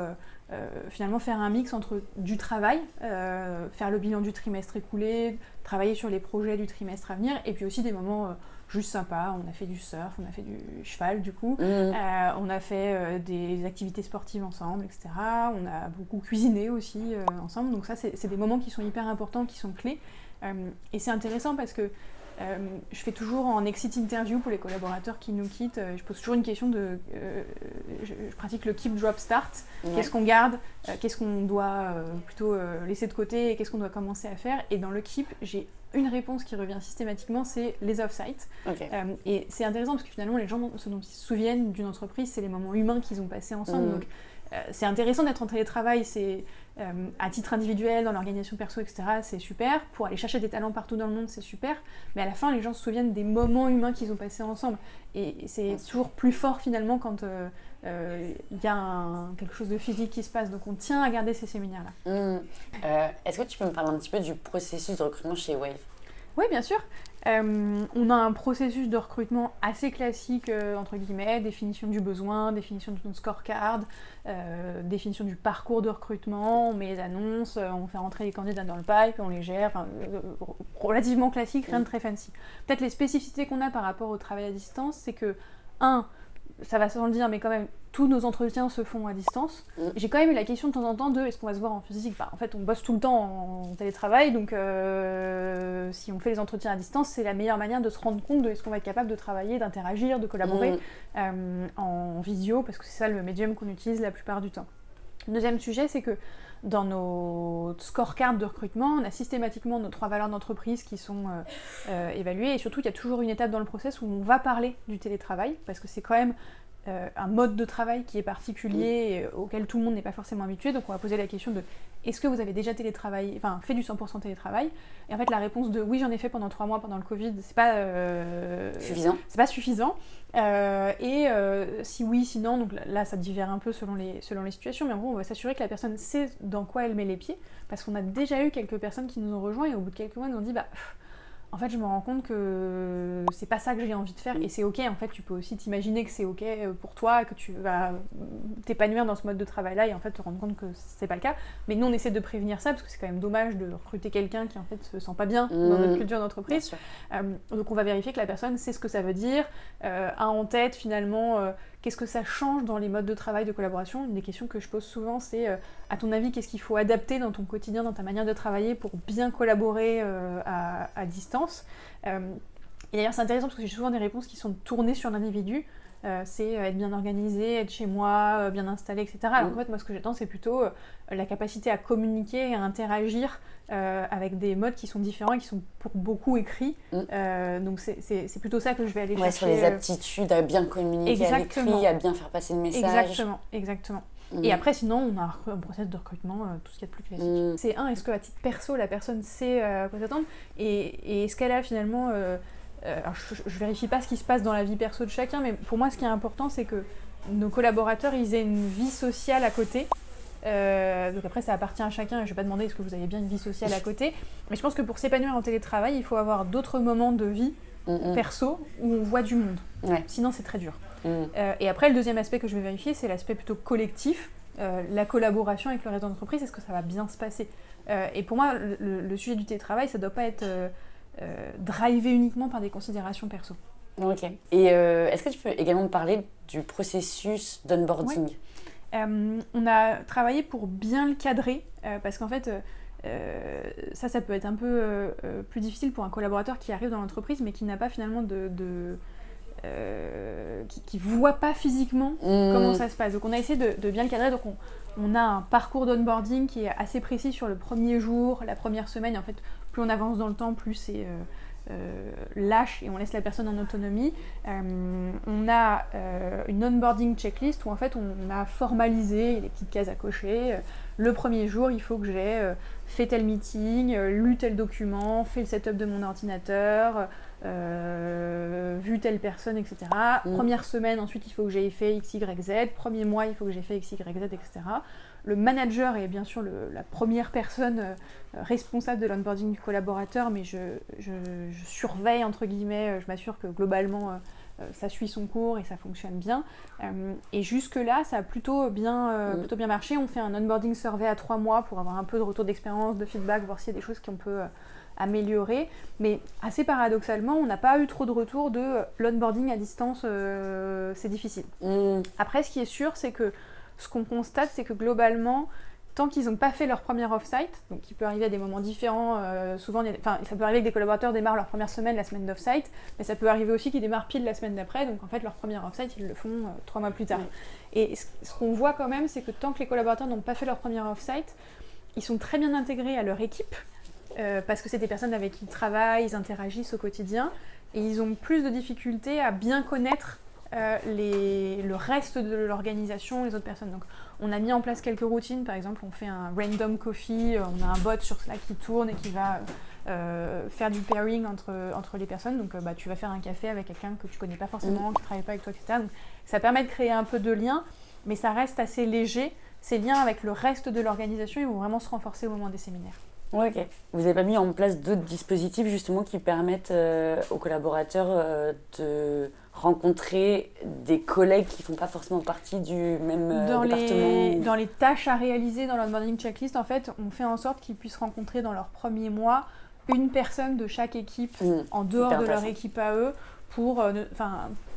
finalement faire un mix entre du travail, faire le bilan du trimestre écoulé, travailler sur les projets du trimestre à venir, et puis aussi des moments juste sympas. On a fait du surf, on a fait du cheval du coup, on a fait des activités sportives ensemble, etc. On a beaucoup cuisiné aussi ensemble, donc ça c'est des moments qui sont hyper importants, qui sont clés. Et c'est intéressant parce que je fais toujours en exit interview pour les collaborateurs qui nous quittent, je pose toujours une question je pratique le keep drop start. Qu'est-ce qu'on garde, qu'est-ce qu'on doit plutôt laisser de côté et qu'est-ce qu'on doit commencer à faire. Et dans le keep, j'ai une réponse qui revient systématiquement, c'est les off-site. Et c'est intéressant parce que finalement les gens ce dont ils se souviennent d'une entreprise, c'est les moments humains qu'ils ont passés ensemble. Donc c'est intéressant d'être en télétravail, c'est à titre individuel, dans l'organisation perso, etc., c'est super. Pour aller chercher des talents partout dans le monde, c'est super. Mais à la fin, les gens se souviennent des moments humains qu'ils ont passés ensemble. Et c'est toujours plus fort finalement quand y a quelque chose de physique qui se passe. Donc on tient à garder ces séminaires-là. Est-ce que tu peux me parler un petit peu du processus de recrutement chez Wave ? Oui, bien sûr. On a un processus de recrutement assez classique, entre guillemets, définition du besoin, définition de notre scorecard, définition du parcours de recrutement, on met les annonces, on fait rentrer les candidats dans le pipe, on les gère, relativement classique, rien de très fancy. Peut-être les spécificités qu'on a par rapport au travail à distance, c'est que, ça va sans le dire, mais quand même, tous nos entretiens se font à distance. J'ai quand même eu la question de temps en temps de est-ce qu'on va se voir en physique ? En fait, on bosse tout le temps en télétravail, donc si on fait les entretiens à distance, c'est la meilleure manière de se rendre compte de est-ce qu'on va être capable de travailler, d'interagir, de collaborer en visio, parce que c'est ça le médium qu'on utilise la plupart du temps. Le deuxième sujet, c'est que dans nos scorecards de recrutement, on a systématiquement nos 3 valeurs d'entreprise qui sont évaluées, et surtout, il y a toujours une étape dans le process où on va parler du télétravail, parce que c'est quand même un mode de travail qui est particulier et auquel tout le monde n'est pas forcément habitué. Donc on va poser la question de est-ce que vous avez déjà fait du 100% télétravail ? Et en fait la réponse de oui, j'en ai fait pendant 3 mois pendant le Covid, c'est pas suffisant. C'est pas suffisant. Si oui, sinon, donc là ça diffère un peu selon les situations, mais en gros on va s'assurer que la personne sait dans quoi elle met les pieds, parce qu'on a déjà eu quelques personnes qui nous ont rejoints et au bout de quelques mois nous ont dit en fait, je me rends compte que c'est pas ça que j'ai envie de faire et c'est ok. En fait, tu peux aussi t'imaginer que c'est ok pour toi, que tu vas t'épanouir dans ce mode de travail-là et en fait te rendre compte que c'est pas le cas. Mais nous, on essaie de prévenir ça parce que c'est quand même dommage de recruter quelqu'un qui en fait se sent pas bien dans notre culture d'entreprise. Donc, on va vérifier que la personne sait ce que ça veut dire, a en tête finalement qu'est-ce que ça change dans les modes de travail, de collaboration. Une des questions que je pose souvent, c'est à ton avis, qu'est-ce qu'il faut adapter dans ton quotidien, dans ta manière de travailler pour bien collaborer à distance. Et d'ailleurs, c'est intéressant parce que j'ai souvent des réponses qui sont tournées sur l'individu. C'est être bien organisé, être chez moi, bien installé, etc. Alors en fait, moi, ce que j'attends, c'est plutôt la capacité à communiquer et à interagir avec des modes qui sont différents et qui sont pour beaucoup écrits. Donc c'est plutôt ça que je vais aller chercher. Sur les aptitudes à bien communiquer à l'écrit, à bien faire passer le message. Exactement. Et après, sinon, on a un process de recrutement, tout ce qu'il y a de plus classique. C'est est-ce qu'à titre perso, la personne sait à quoi s'attendre et est-ce qu'elle a finalement... alors je vérifie pas ce qui se passe dans la vie perso de chacun, mais pour moi, ce qui est important, c'est que nos collaborateurs, ils aient une vie sociale à côté. Donc après, ça appartient à chacun, et je vais pas demander est-ce que vous avez bien une vie sociale à côté. Mais je pense que pour s'épanouir en télétravail, il faut avoir d'autres moments de vie perso où on voit du monde. Sinon, c'est très dur. Et après, le deuxième aspect que je vais vérifier, c'est l'aspect plutôt collectif, la collaboration avec le reste de l'entreprise. Est-ce que ça va bien se passer ? Et pour moi, le sujet du télétravail, ça doit pas être drivé uniquement par des considérations perso. Ok. Et est-ce que tu peux également me parler du processus d'onboarding ? On a travaillé pour bien le cadrer, parce qu'en fait, ça peut être un peu plus difficile pour un collaborateur qui arrive dans l'entreprise, mais qui n'a pas finalement qui voient pas physiquement comment ça se passe. Donc on a essayé de bien le cadrer. Donc on a un parcours d'onboarding qui est assez précis sur le premier jour, la première semaine. Et en fait, plus on avance dans le temps, plus c'est lâche et on laisse la personne en autonomie. On a une onboarding checklist où en fait on a formalisé les petites cases à cocher. Le premier jour, il faut que j'ai fait tel meeting, lu tel document, fait le setup de mon ordinateur, vu telle personne, etc. Première semaine, ensuite, il faut que j'ai fait X, Y, Z. Premier mois, il faut que j'ai fait X, Y, Z, etc. Le manager est bien sûr la première personne responsable de l'onboarding du collaborateur, mais je surveille, entre guillemets, je m'assure que globalement, ça suit son cours et ça fonctionne bien. Et jusque-là, ça a plutôt bien marché. On fait un onboarding survey à 3 mois pour avoir un peu de retour d'expérience, de feedback, voir s'il y a des choses qu'on peut améliorer. Mais assez paradoxalement, on n'a pas eu trop de retour de l'onboarding à distance, c'est difficile. Après, ce qui est sûr, c'est que ce qu'on constate, c'est que globalement, tant qu'ils n'ont pas fait leur première off-site, donc il peut arriver à des moments différents, souvent, ça peut arriver que des collaborateurs démarrent leur première semaine, la semaine d'off-site, mais ça peut arriver aussi qu'ils démarrent pile la semaine d'après, donc en fait leur première off-site, ils le font 3 mois plus tard. Et ce qu'on voit quand même, c'est que tant que les collaborateurs n'ont pas fait leur première off-site, ils sont très bien intégrés à leur équipe, parce que c'est des personnes avec qui ils travaillent, ils interagissent au quotidien, et ils ont plus de difficultés à bien connaître le reste de l'organisation, les autres personnes. Donc, on a mis en place quelques routines. Par exemple, on fait un random coffee. On a un bot sur Slack qui tourne et qui va faire du pairing entre les personnes. Donc, tu vas faire un café avec quelqu'un que tu connais pas forcément, qui ne travaille pas avec toi, etc. Donc, ça permet de créer un peu de lien, mais ça reste assez léger. Ces liens avec le reste de l'organisation, ils vont vraiment se renforcer au moment des séminaires. Ouais, ok. Vous n'avez pas mis en place d'autres dispositifs justement qui permettent aux collaborateurs de rencontrer des collègues qui ne font pas forcément partie du même département? Dans les tâches à réaliser dans l'onboarding checklist, en fait, on fait en sorte qu'ils puissent rencontrer dans leur premier mois une personne de chaque équipe en dehors de leur équipe à eux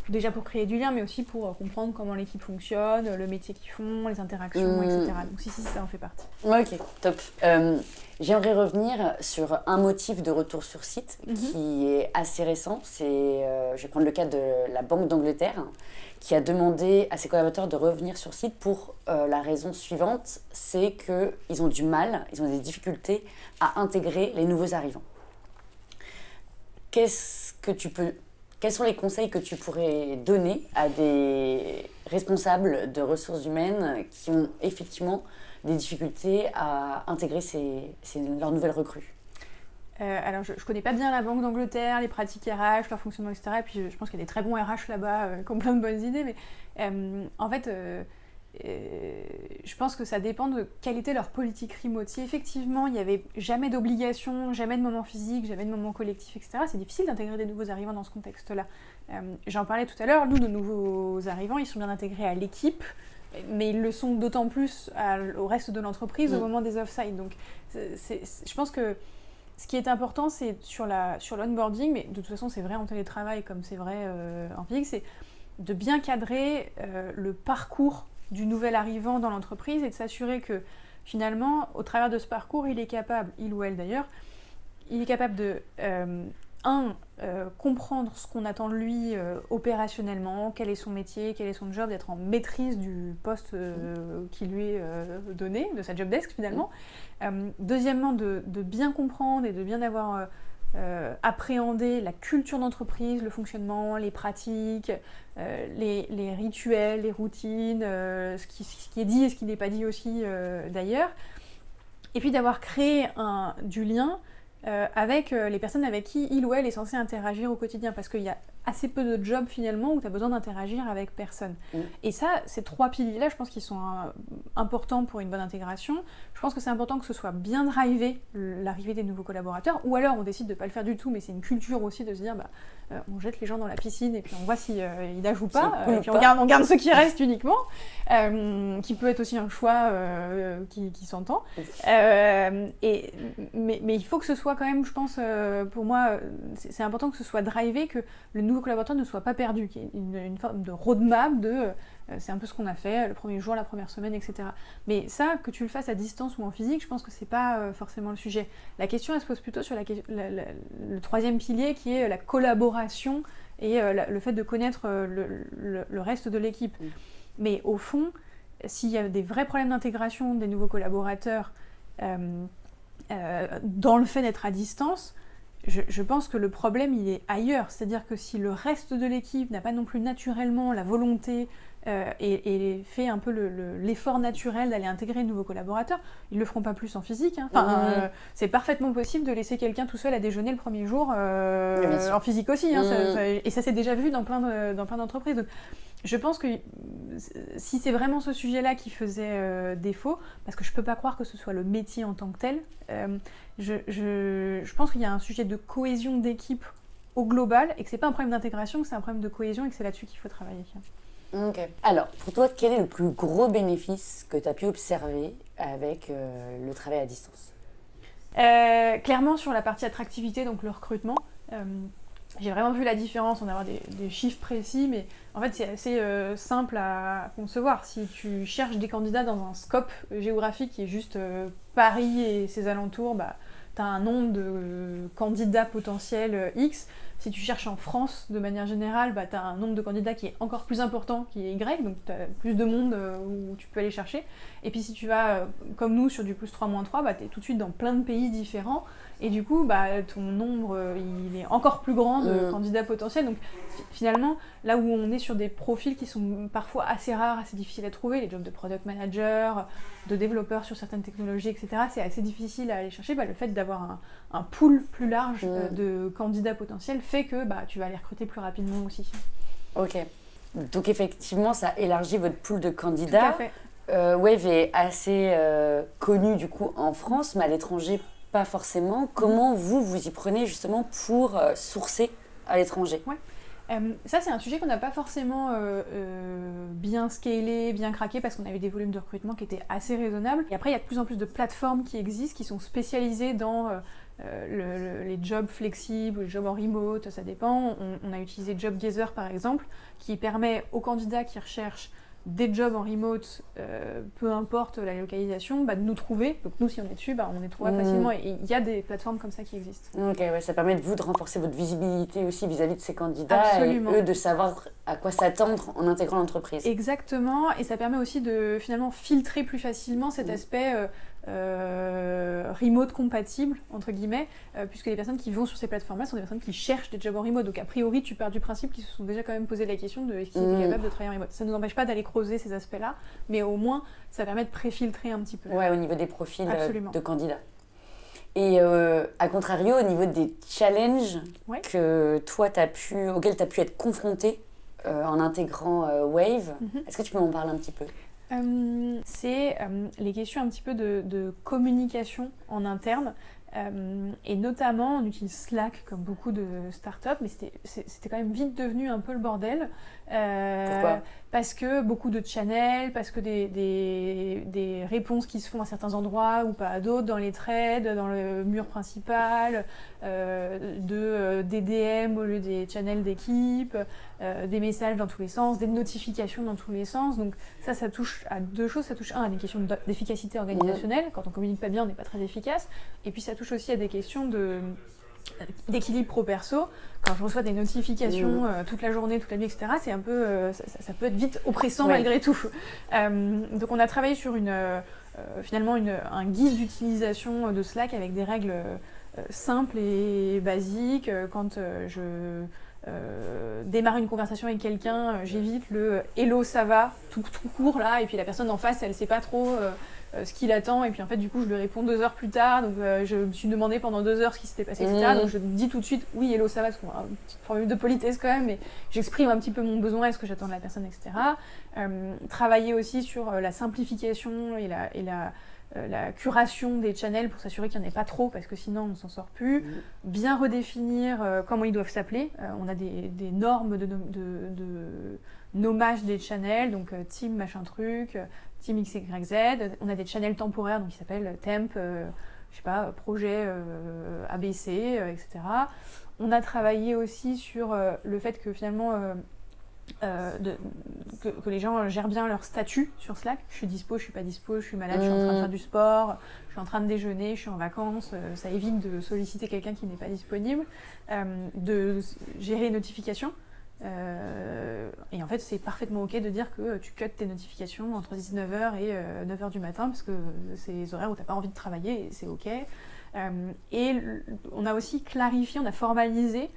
déjà pour créer du lien, mais aussi pour comprendre comment l'équipe fonctionne, le métier qu'ils font, les interactions, etc. Donc si, ça en fait partie. Ok, top. J'aimerais revenir sur un motif de retour sur site qui est assez récent. Je vais prendre le cas de la Banque d'Angleterre qui a demandé à ses collaborateurs de revenir sur site pour la raison suivante, c'est qu'ils ont du mal, ils ont des difficultés à intégrer les nouveaux arrivants. Quels sont les conseils que tu pourrais donner à des responsables de ressources humaines qui ont effectivement des difficultés à intégrer leurs nouvelles recrues? Alors, je ne connais pas bien la Banque d'Angleterre, les pratiques RH, leur fonctionnement, etc. Et puis, je pense qu'il y a des très bons RH là-bas qui ont plein de bonnes idées. Mais en fait, je pense que ça dépend de quelle était leur politique remote. Si effectivement, il n'y avait jamais d'obligation, jamais de moment physique, jamais de moment collectif, etc., c'est difficile d'intégrer des nouveaux arrivants dans ce contexte-là. J'en parlais tout à l'heure, nous, nos nouveaux arrivants, ils sont bien intégrés à l'équipe, mais ils le sont d'autant plus au reste de l'entreprise au moment des off-site. Donc, je pense que ce qui est important, c'est sur l'onboarding, mais de toute façon, c'est vrai en télétravail comme c'est vrai en physique, c'est de bien cadrer le parcours du nouvel arrivant dans l'entreprise et de s'assurer que finalement, au travers de ce parcours, il est capable, il ou elle d'ailleurs, il est capable de comprendre ce qu'on attend de lui opérationnellement, quel est son métier, quel est son job, d'être en maîtrise du poste qui lui est donné, de sa job desk finalement. Deuxièmement, de bien comprendre et de bien avoir appréhendé la culture d'entreprise, le fonctionnement, les pratiques, les rituels, les routines, ce qui est dit et ce qui n'est pas dit aussi d'ailleurs. Et puis d'avoir créé du lien avec les personnes avec qui il ou elle est censé interagir au quotidien, parce qu'il y a assez peu de jobs finalement où tu as besoin d'interagir avec personne. Et ça, ces 3 piliers-là, je pense qu'ils sont importants pour une bonne intégration. Je pense que c'est important que ce soit bien drivé, l'arrivée des nouveaux collaborateurs, ou alors on décide de ne pas le faire du tout, mais c'est une culture aussi de se dire on jette les gens dans la piscine et puis on voit s'ils nagent ou pas, et puis on garde ceux qui restent uniquement, qui peut être aussi un choix qui s'entend. Mais il faut que ce soit quand même, je pense, pour moi, c'est important que ce soit drivé, que le nouveau collaborateur ne soit pas perdu, qu'il y ait une forme de roadmap c'est un peu ce qu'on a fait le premier jour, la première semaine, etc. Mais ça, que tu le fasses à distance ou en physique, je pense que c'est pas forcément le sujet. La question, elle se pose plutôt sur le 3e pilier qui est la collaboration et le fait de connaître le reste de l'équipe. Mais au fond, s'il y a des vrais problèmes d'intégration des nouveaux collaborateurs dans le fait d'être à distance, je pense que le problème, il est ailleurs. C'est-à-dire que si le reste de l'équipe n'a pas non plus naturellement la volonté et fait un peu l'effort naturel d'aller intégrer de nouveaux collaborateurs, ils ne le feront pas plus en physique. Hein. Enfin, c'est parfaitement possible de laisser quelqu'un tout seul à déjeuner le premier jour en physique aussi. Hein. Et ça s'est déjà vu dans plein d'entreprises. Donc, je pense que si c'est vraiment ce sujet-là qui faisait défaut, parce que je ne peux pas croire que ce soit le métier en tant que tel, je pense qu'il y a un sujet de cohésion d'équipe au global et que ce n'est pas un problème d'intégration, que c'est un problème de cohésion et que c'est là-dessus qu'il faut travailler. Ok. Alors, pour toi, quel est le plus gros bénéfice que tu as pu observer avec le travail à distance ? Clairement, sur la partie attractivité, donc le recrutement, j'ai vraiment vu la différence, on a des chiffres précis, mais en fait c'est assez simple à concevoir. Si tu cherches des candidats dans un scope géographique qui est juste Paris et ses alentours, tu as un nombre de candidats potentiels X. Si tu cherches en France, de manière générale, tu as un nombre de candidats qui est encore plus important, qui est Y, donc tu as plus de monde où tu peux aller chercher. Et puis si tu vas, comme nous, sur du +3-3, tu es tout de suite dans plein de pays différents. Et du coup, ton nombre, il est encore plus grand de candidats potentiels. Donc finalement, là où on est sur des profils qui sont parfois assez rares, assez difficiles à trouver, les jobs de product manager, de développeurs sur certaines technologies, etc., c'est assez difficile à aller chercher. Le fait d'avoir un pool plus large de candidats potentiels fait que tu vas les recruter plus rapidement aussi. Ok. Donc effectivement, ça élargit votre pool de candidats. Tout à fait. Wave est assez connu du coup en France, mais à l'étranger pas forcément. Comment vous y prenez justement pour sourcer à l'étranger ? Ça, c'est un sujet qu'on n'a pas forcément bien scalé, bien craqué, parce qu'on avait des volumes de recrutement qui étaient assez raisonnables. Et après, il y a de plus en plus de plateformes qui existent, qui sont spécialisées dans les jobs flexibles, les jobs en remote, ça dépend. On a utilisé JobGazer, par exemple, qui permet aux candidats qui recherchent des jobs en remote, peu importe la localisation, de nous trouver. Donc nous, si on est dessus, on est trouvable facilement. Et il y a des plateformes comme ça qui existent. Ok, ça permet de renforcer votre visibilité aussi vis-à-vis de ces candidats. Absolument. Et eux de savoir à quoi s'attendre en intégrant l'entreprise. Exactement, et ça permet aussi de finalement filtrer plus facilement cet aspect remote compatible, entre guillemets, puisque les personnes qui vont sur ces plateformes-là sont des personnes qui cherchent des jobs en remote. Donc a priori, tu pars du principe qu'ils se sont déjà quand même posé la question de est-ce qu'ils étaient capables de travailler en remote. Ça ne nous empêche pas d'aller creuser ces aspects-là, mais au moins, ça permet de préfiltrer un petit peu. Ouais, au niveau des profils de candidats. Et à contrario, au niveau des challenges auxquels tu as pu être confronté en intégrant Wave, est-ce que tu peux m'en parler un petit peu ? C'est les questions un petit peu de communication en interne. Et notamment, on utilise Slack comme beaucoup de startups, mais c'était quand même vite devenu un peu le bordel. Pourquoi ? Parce que beaucoup de channels, parce que des réponses qui se font à certains endroits ou pas à d'autres, dans les threads, dans le mur principal, des DM au lieu des channels d'équipe, des messages dans tous les sens, des notifications dans tous les sens. Donc ça touche à deux choses. Ça touche à des questions d'efficacité organisationnelle. Quand on communique pas bien, on n'est pas très efficace. Et puis ça touche aussi à des questions d'équilibre pro-perso. Quand je reçois des notifications toute la journée, toute la nuit, etc., c'est un peu, ça peut être vite oppressant malgré tout. Donc on a travaillé sur finalement un guide d'utilisation de Slack avec des règles simples et basiques. Quand je démarre une conversation avec quelqu'un, j'évite le « hello, ça va ?» tout court là, et puis la personne en face, elle ne sait pas trop ce qu'il attend, et puis en fait du coup je lui réponds 2 heures plus tard, donc je me suis demandé pendant 2 heures ce qui s'était passé, etc. Donc je dis tout de suite oui, hello, ça va, parce qu'on a une petite formule de politesse quand même, mais j'exprime un petit peu mon besoin et ce que j'attends de la personne, etc. Travailler aussi sur la simplification et la curation des channels pour s'assurer qu'il n'y en ait pas trop, parce que sinon on ne s'en sort plus. Bien redéfinir comment ils doivent s'appeler. On a des normes de nommage des channels, donc team machin truc, team XYZ. On a des channels temporaires donc qui s'appellent temp, je sais pas, projet ABC, etc. On a travaillé aussi sur le fait que finalement que les gens gèrent bien leur statut sur Slack. Je suis dispo, je suis pas dispo, je suis malade, je suis en train de faire du sport, je suis en train de déjeuner, je suis en vacances. Ça évite de solliciter quelqu'un qui n'est pas disponible. De gérer les notifications. Et en fait, c'est parfaitement OK de dire que tu cuts tes notifications entre 19h et 9h du matin parce que c'est les horaires où tu n'as pas envie de travailler et c'est OK. On a aussi clarifié, on a formalisé,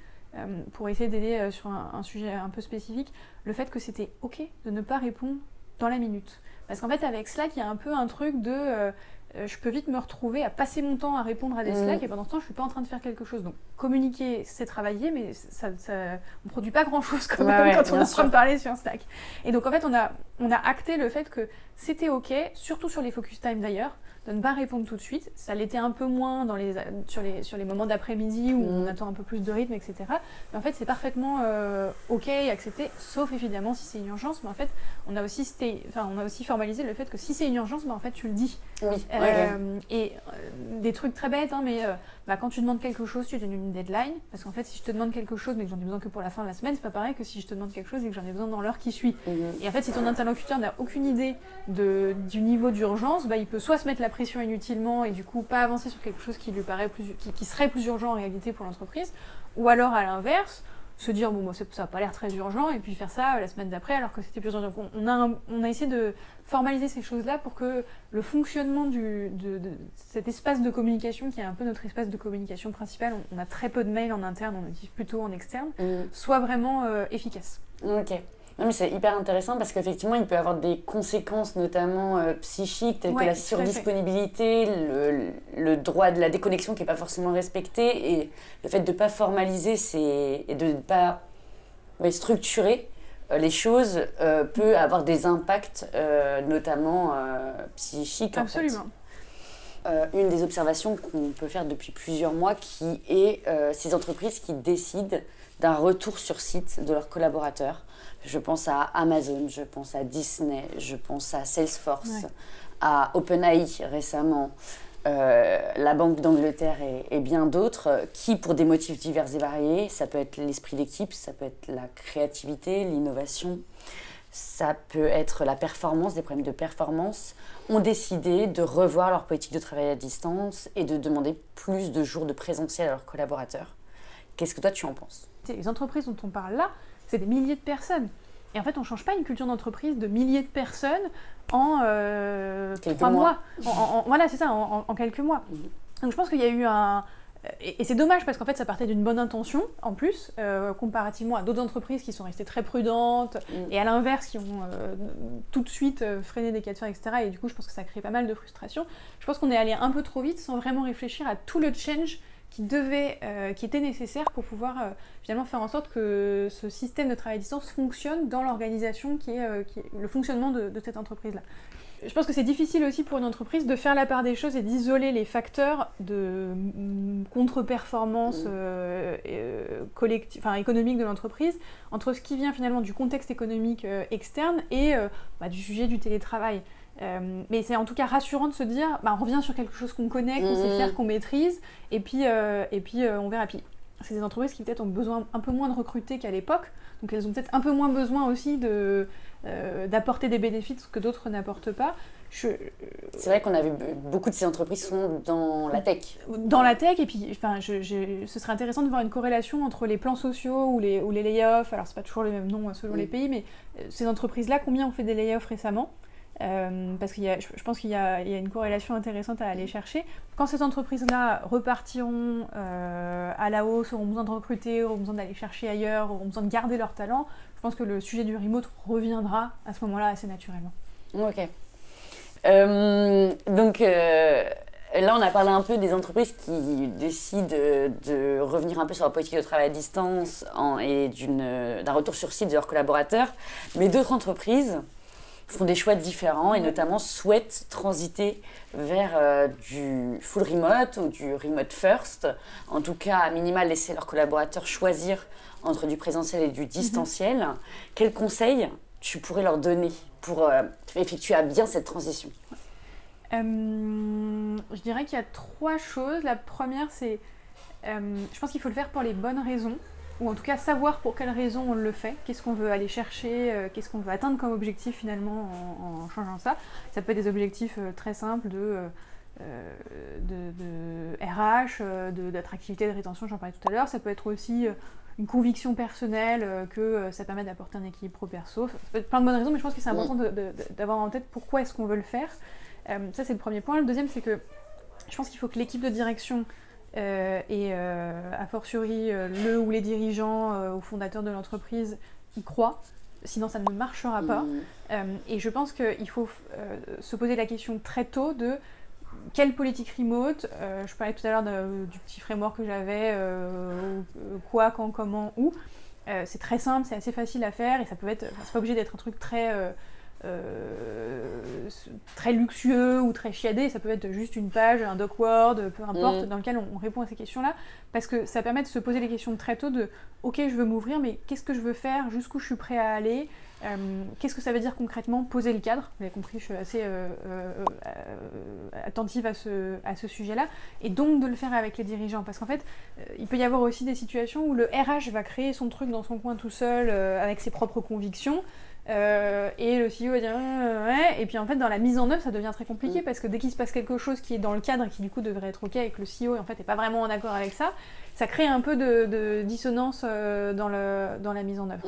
pour essayer d'aider sur un sujet un peu spécifique, le fait que c'était OK de ne pas répondre dans la minute. Parce qu'en fait, avec Slack, il y a un peu un truc de... je peux vite me retrouver à passer mon temps à répondre à des Slack et pendant ce temps, je ne suis pas en train de faire quelque chose. Donc, communiquer, c'est travailler, mais on ne produit pas grand-chose quand même quand on est en train de parler sur Slack. Et donc, en fait, on a acté le fait que c'était OK, surtout sur les focus time d'ailleurs, de ne pas répondre tout de suite. Ça l'était un peu moins sur les moments d'après-midi où on attend un peu plus de rythme, etc. Mais en fait, c'est parfaitement OK et accepté, sauf évidemment si c'est une urgence. Mais en fait, on a aussi formalisé le fait que si c'est une urgence, en fait, tu le dis. Oui. Et des trucs très bêtes, mais quand tu demandes quelque chose, tu donnes une deadline. Parce qu'en fait, si je te demande quelque chose mais que j'en ai besoin que pour la fin de la semaine, c'est pas pareil que si je te demande quelque chose et que j'en ai besoin dans l'heure qui suit. Et en fait, si ton interlocuteur n'a aucune idée du niveau d'urgence, il peut soit se mettre la pression inutilement et du coup pas avancer sur quelque chose qui lui paraît qui serait plus urgent en réalité pour l'entreprise, ou alors à l'inverse, se dire ça n'a pas l'air très urgent et puis faire ça la semaine d'après alors que c'était plus urgent. Donc on a essayé de formaliser ces choses-là pour que le fonctionnement de cet espace de communication, qui est un peu notre espace de communication principal, on a très peu de mails en interne, on utilise plutôt en externe, soit vraiment efficace. Ok. Non, mais c'est hyper intéressant parce qu'effectivement, il peut y avoir des conséquences, notamment psychiques, telles que la surdisponibilité, le droit de la déconnexion qui n'est pas forcément respecté, et le fait de ne pas formaliser et de ne pas structurer les choses peut avoir des impacts, notamment psychiques. Absolument. Une des observations qu'on peut faire depuis plusieurs mois, qui est ces entreprises qui décident d'un retour sur site de leurs collaborateurs. Je pense à Amazon, je pense à Disney, je pense à Salesforce, à OpenAI récemment, la Banque d'Angleterre et bien d'autres, qui pour des motifs divers et variés, ça peut être l'esprit d'équipe, ça peut être la créativité, l'innovation, ça peut être la performance, des problèmes de performance, ont décidé de revoir leur politique de travail à distance et de demander plus de jours de présentiel à leurs collaborateurs. Qu'est-ce que toi tu en penses ? Les entreprises dont on parle là, c'est des milliers de personnes. Et en fait, on ne change pas une culture d'entreprise de milliers de personnes en 3 mois. Voilà, c'est ça, en quelques mois. Donc je pense qu'il y a eu et c'est dommage parce qu'en fait, ça partait d'une bonne intention, en plus, comparativement à d'autres entreprises qui sont restées très prudentes et à l'inverse, qui ont tout de suite freiné des cas de fer, etc. Et du coup, je pense que ça crée pas mal de frustration. Je pense qu'on est allé un peu trop vite sans vraiment réfléchir à tout le change qui était nécessaire pour pouvoir finalement faire en sorte que ce système de travail à distance fonctionne dans l'organisation qui est le fonctionnement de cette entreprise-là. Je pense que c'est difficile aussi pour une entreprise de faire la part des choses et d'isoler les facteurs de contre-performance économique de l'entreprise entre ce qui vient finalement du contexte économique externe et du sujet du télétravail. Mais c'est en tout cas rassurant de se dire on revient sur quelque chose qu'on connaît, qu'on sait faire, qu'on maîtrise, et puis on verra. Puis c'est des entreprises qui peut-être ont besoin un peu moins de recruter qu'à l'époque, donc elles ont peut-être un peu moins besoin aussi d'apporter des bénéfices que d'autres n'apportent pas. C'est vrai qu'on a vu beaucoup de ces entreprises sont dans la tech. Dans la tech, et puis ce serait intéressant de voir une corrélation entre les plans sociaux ou les layoffs. Alors c'est pas toujours les mêmes noms selon les pays, mais ces entreprises-là, combien ont fait des layoffs récemment ? Parce que je pense qu'il y a une corrélation intéressante à aller chercher. Quand ces entreprises-là repartiront à la hausse, auront besoin de recruter, auront besoin d'aller chercher ailleurs, auront besoin de garder leur talent, je pense que le sujet du remote reviendra à ce moment-là assez naturellement. Ok. Donc là, on a parlé un peu des entreprises qui décident de revenir un peu sur la politique de travail à distance et d'un retour sur site de leurs collaborateurs. Mais d'autres entreprises font des choix différents et notamment souhaitent transiter vers du full remote ou du remote first. En tout cas, à minima, laisser leurs collaborateurs choisir entre du présentiel et du distanciel. Quels conseils tu pourrais leur donner pour effectuer à bien cette transition ? Je dirais qu'il y a 3 choses. La première, c'est je pense qu'il faut le faire pour les bonnes raisons, ou en tout cas savoir pour quelles raisons on le fait, qu'est-ce qu'on veut aller chercher, qu'est-ce qu'on veut atteindre comme objectif finalement en changeant ça. Ça peut être des objectifs très simples de RH, d'attractivité, de rétention, j'en parlais tout à l'heure. Ça peut être aussi une conviction personnelle, que ça permet d'apporter un équilibre pro-perso. Ça peut être plein de bonnes raisons, mais je pense que c'est important d'avoir en tête pourquoi est-ce qu'on veut le faire. Ça, c'est le premier point. Le deuxième, c'est que je pense qu'il faut que l'équipe de direction et a fortiori le ou les dirigeants ou fondateurs de l'entreprise y croient. Sinon, ça ne marchera pas. Et je pense qu'il faut se poser la question très tôt de quelle politique remote. Je parlais tout à l'heure du petit framework que j'avais, quoi, quand, comment, où. C'est très simple, c'est assez facile à faire et ça peut être, c'est pas obligé d'être un truc très luxueux ou très chiadé, ça peut être juste une page, un doc Word, peu importe, dans lequel on répond à ces questions-là, parce que ça permet de se poser les questions très tôt de « Ok, je veux m'ouvrir, mais qu'est-ce que je veux faire? Jusqu'où je suis prêt à aller ?» Qu'est-ce que ça veut dire concrètement? Poser le cadre. Vous avez compris, je suis assez attentive à ce sujet-là. Et donc de le faire avec les dirigeants. Parce qu'en fait, il peut y avoir aussi des situations où le RH va créer son truc dans son coin tout seul, avec ses propres convictions. Et le CEO va dire ouais, et puis en fait dans la mise en œuvre ça devient très compliqué parce que dès qu'il se passe quelque chose qui est dans le cadre et qui du coup devrait être ok et que le CEO en fait n'est pas vraiment en accord avec ça, ça crée un peu de dissonance dans la mise en œuvre.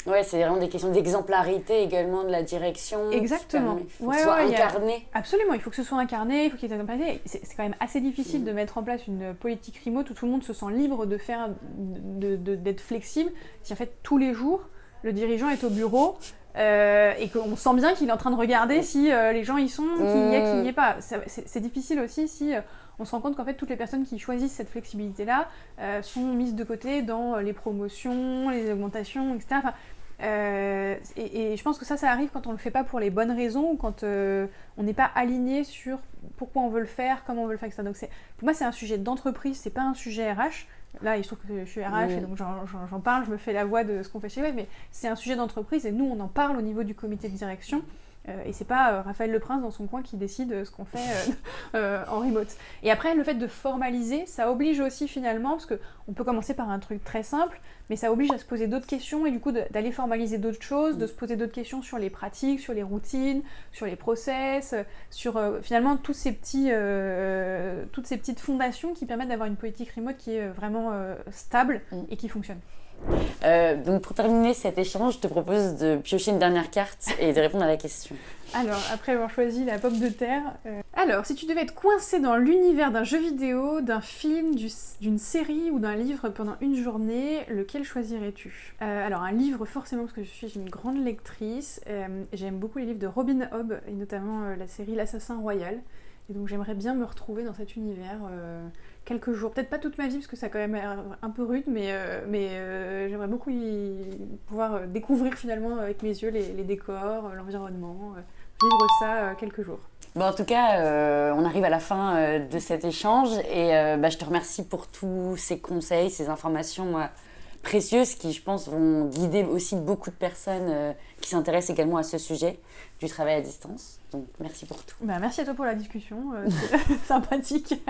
Ouais, c'est vraiment des questions d'exemplarité également de la direction. Exactement. Il faut que ce soit incarné. Absolument, il faut que ce soit incarné, il faut qu'il y ait exemplarité. C'est quand même assez difficile de mettre en place une politique remote où tout le monde se sent libre de faire, d'être flexible si en fait tous les jours le dirigeant est au bureau et qu'on sent bien qu'il est en train de regarder si les gens y sont, qu'il y a, qu'il n'y ait pas. C'est difficile aussi si on se rend compte qu'en fait toutes les personnes qui choisissent cette flexibilité-là sont mises de côté dans les promotions, les augmentations, etc. Enfin, et je pense que ça arrive quand on ne le fait pas pour les bonnes raisons ou quand on n'est pas aligné sur pourquoi on veut le faire, comment on veut le faire, etc. Donc pour moi c'est un sujet d'entreprise, c'est pas un sujet RH. Là, il se trouve que je suis RH et donc j'en parle, je me fais la voix de ce qu'on fait chez Wave, mais c'est un sujet d'entreprise et nous, on en parle au niveau du comité de direction. Et c'est pas Raphaël Leprince dans son coin qui décide ce qu'on fait en remote. Et après, le fait de formaliser, ça oblige aussi finalement, parce qu'on peut commencer par un truc très simple, mais ça oblige à se poser d'autres questions et du coup d'aller formaliser d'autres choses, de se poser d'autres questions sur les pratiques, sur les routines, sur les process, sur finalement toutes ces petites fondations qui permettent d'avoir une politique remote qui est vraiment stable et qui fonctionne. Donc pour terminer cet échange, je te propose de piocher une dernière carte et de répondre à la question. Alors, après avoir choisi la pomme de terre... Alors, si tu devais être coincé dans l'univers d'un jeu vidéo, d'un film, d'une série ou d'un livre pendant une journée, lequel choisirais-tu? Alors, un livre forcément, parce que je suis une grande lectrice. J'aime beaucoup les livres de Robin Hobb, et notamment la série L'Assassin Royal. Et donc j'aimerais bien me retrouver dans cet univers quelques jours. Peut-être pas toute ma vie, parce que ça a quand même un peu rude, mais j'aimerais beaucoup pouvoir découvrir finalement avec mes yeux les décors, l'environnement, vivre ça quelques jours. Bon, en tout cas, on arrive à la fin de cet échange et je te remercie pour tous ces conseils, ces informations précieuses qui, je pense, vont guider aussi beaucoup de personnes qui s'intéressent également à ce sujet du travail à distance. Donc, merci pour tout. Merci à toi pour la discussion, c'est sympathique.